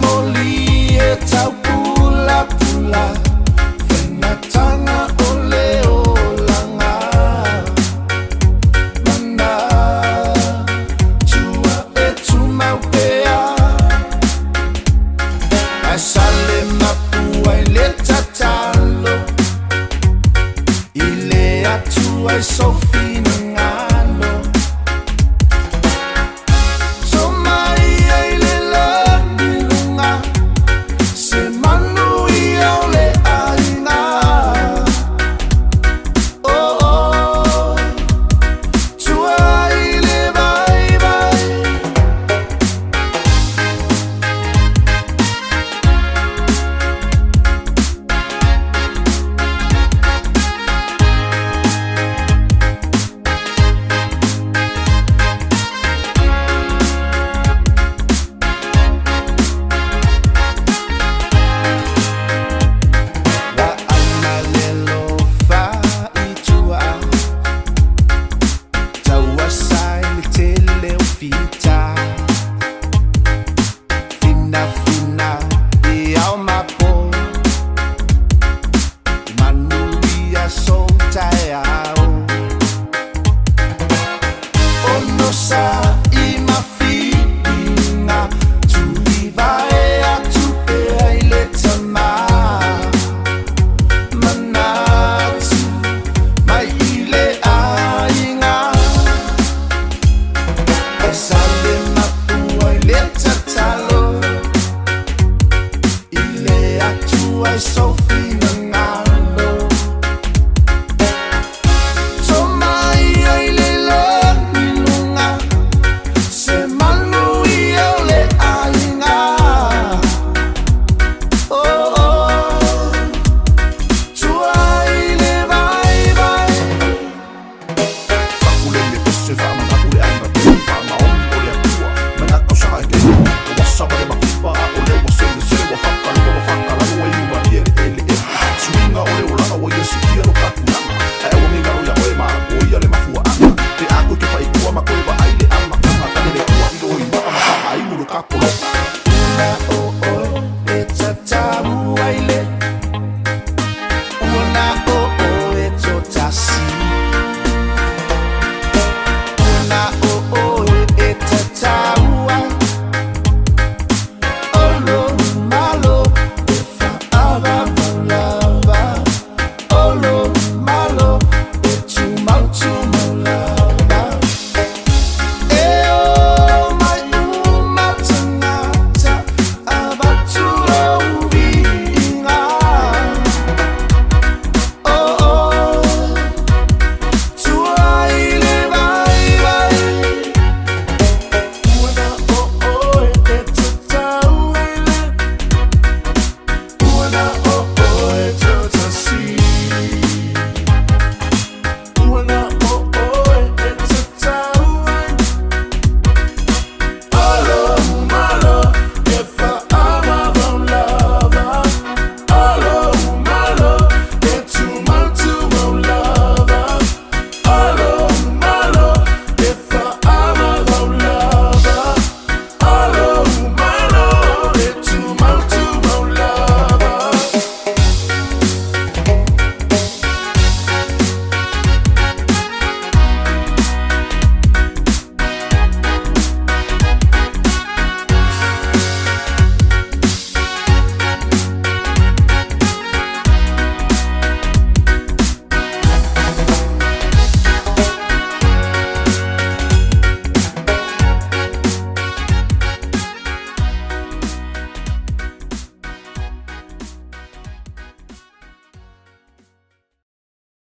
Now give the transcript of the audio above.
moli e tau pula pula whenatanga o leo langa mana tua e tumau pea a sale mapua i le tatalo i le atua i sofina ngalo Sofina ngalo Tomai ai le lani lunga Se manu I au le ainga Oh oh Tua I le vai vai Fakule le pese fama kakule aima te fama oni o le atua Manaka o saka e ke o wasa bare makipa o le wasele se wa whakalu wa whakalaru e iwa Swinga o le olanga wa yesi kia no katunanga E o minga roia oe maa o ia le mafua anga Te ako ke pai kua makoe wa aile ama kanga Kane le kua ilo i maa maka ai muru kakoloka